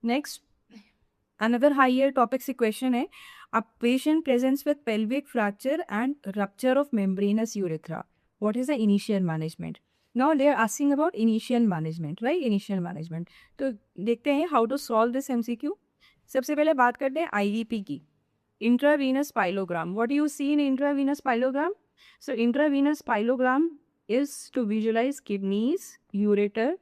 Next, another higher topic question है, a patient presents with pelvic fracture and rupture of membranous urethra. What is the initial management? Now they are asking about initial management, right? Initial management. तो देखते हैं how to solve this MCQ. सबसे पहले बात करते हैं IVP की. Intravenous pyelogram. What do you see in intravenous pyelogram? So intravenous pyelogram is to visualize kidneys, ureter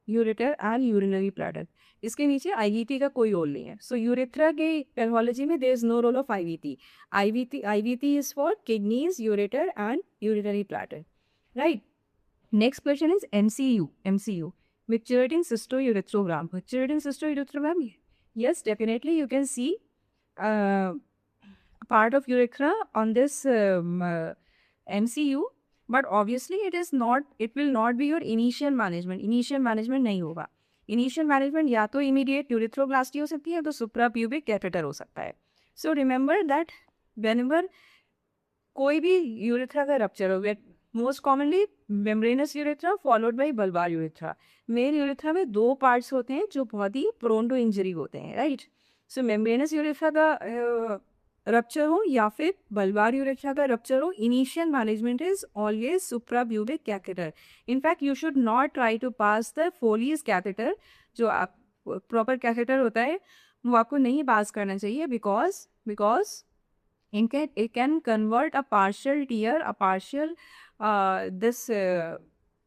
and urinary bladder. इसके नीचे IVT का कोई रोल नहीं है. So urethra के pathology में there is no role of IVT. IVT is for kidneys, ureter and urinary bladder. Right. Next question is MCU. Micturitin cystourethrogram. Micturitin cystourethrogram. Yes, definitely you can see part of urethra on this MCU, but obviously it will not be your initial management. Initial management नहीं होगा. Initial management या तो immediate urethroplasty हो सकती है, तो suprapubic catheter हो सकता है. So remember that whenever कोई भी urethra का rupture हो, most commonly membranous urethra followed by bulbar urethra. Male urethra में दो parts होते हैं जो बहुत ही prone to injury होते हैं, right? So membranous urethra का rupture हो या फिर bulbar urethra का rupture हो, initial management is always suprapubic catheter. In fact, you should not try to pass the Foley's catheter. जो आप proper catheter होता है वो आपको नहीं pass करना चाहिए because it can convert a partial tear, a partial this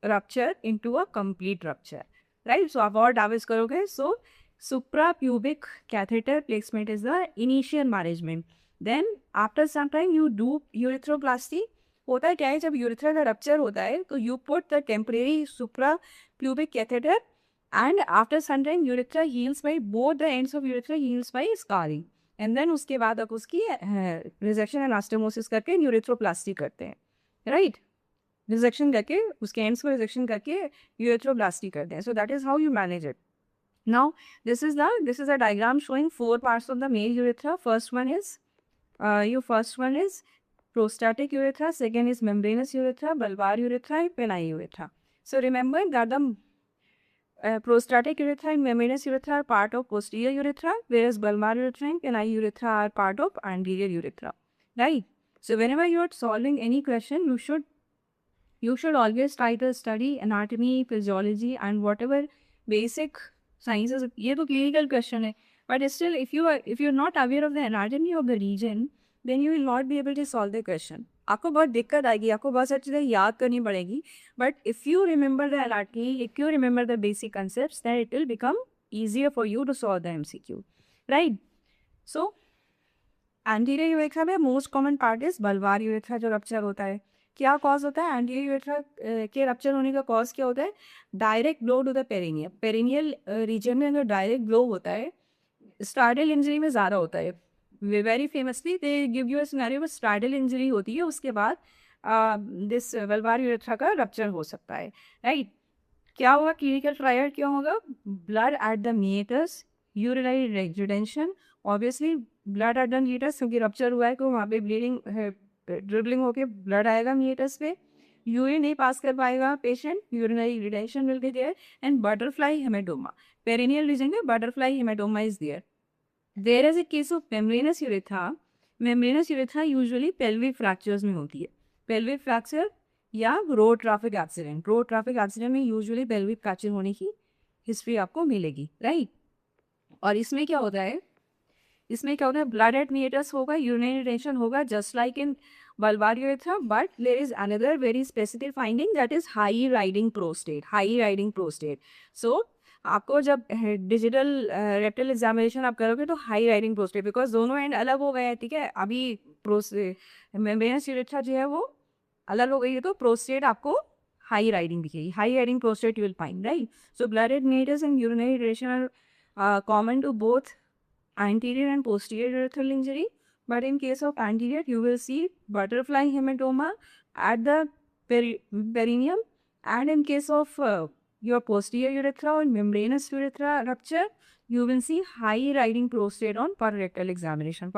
rupture into a complete rupture, right? So avoid damage करोगे. So suprapubic catheter placement is the initial management. Then after some time you do urethroplasty. होता है क्या है, जब urethra का rupture होता है तो you put the temporary suprapubic catheter and after some time urethra heals by both the ends of urethra heals by scarring. And then उसके बाद आप उसकी रिजेक्शन एनास्टोमोसिस करके यूरेथ्रोप्लास्टी करते हैं, राइट? रिजेक्शन करके उसके एंड्स को रिजेक्शन करके यूरेथ्रोप्लास्टी करते हैं. So that is how you manage it. Now this is a diagram showing 4 parts of the male urethra. First one is prostatic urethra, second is membranous urethra, bulbar urethra, and penile urethra. So remember that the prostatic urethra and membranous urethra are part of posterior urethra, whereas bulbar urethra and penile urethra are part of anterior urethra, right? So whenever you are solving any question, you should always try to study anatomy, physiology, and whatever basic sciences. ये तो clinical question है, but still if you're not aware of the anatomy of the region, then you will not be able to solve the question. आपको बहुत दिक्कत आएगी, आपको बहुत सारी चीज़ें याद करनी पड़ेगी. But if you remember the anatomy, if you remember the basic concepts, then it will become easier for you to solve the MCQ, right? So anterior urethra में most common part is bulbar urethra जो rupture होता है. क्या cause होता है anterior urethra के rupture होने का? कॉज क्या होता है? Direct blow to the perineum. Perineal region में अगर डायरेक्ट ब्लो होता है, स्टार्डल इंजरी में ज़्यादा होता है. Very famously they give you a scenario में स्टार्डल इंजरी होती है, उसके बाद दिस बल्बार यूरेथ्रा का रप्चर हो सकता है, राइट? क्या होगा? क्लिनिकल ट्रायल क्या होगा? Blood at the meters, urinary retention. Obviously blood at the meters, क्योंकि रप्चर हुआ है तो वहाँ पे ब्लीडिंग ड्रिबलिंग होके ब्लड आएगा मीटर्स पे. यूरिन नहीं पास कर पाएगा patient, urinary retention will be there, and butterfly haematoma. Perineal region में butterfly haematoma is there. There is a case of membranous urethra. Membranous urethra usually pelvic fractures में होती है. Pelvic fracture या road traffic accident. Road traffic accident में usually pelvic fracture होने की history आपको मिलेगी, राइट? और इसमें क्या होता है? ब्लड एट मीटर्स होगा, यूरिनरी रिटेंशन होगा, just like in bulbar urethra, but there is another very specific finding, that is high riding prostate. So आपको जब डिजिटल रेक्टल एग्जामिनेशन आप करोगे तो हाई राइडिंग प्रोस्टेट, बिकॉज दोनों एंड अलग हो गए हैं, ठीक है? अभी मेम्ब्रेनस यूरेथ्रा जो है वो अलग हो गई है, तो प्रोस्टेट आपको हाई राइडिंग दिखेगी. High riding prostate you will find, right? So blood at meatus and urinary retention are common to both anterior and posterior urethral injury, but in case of anterior you will see butterfly hematoma at the perineum, and in case of your posterior urethra or membranous urethra rupture you will see high riding prostate on pararectal examination,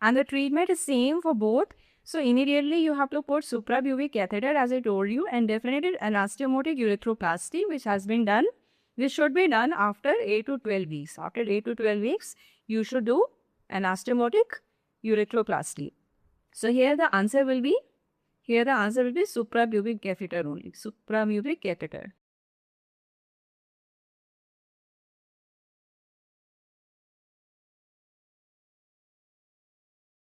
and the treatment is same for both. So immediately you have to put suprapubic catheter as I told you, and definitely anastomotic urethroplasty which has been done This should be done after 8 to 12 weeks. After 8 to 12 weeks, you should do anastomotic urethroplasty. So here the answer will be suprapubic catheter only. Suprapubic catheter.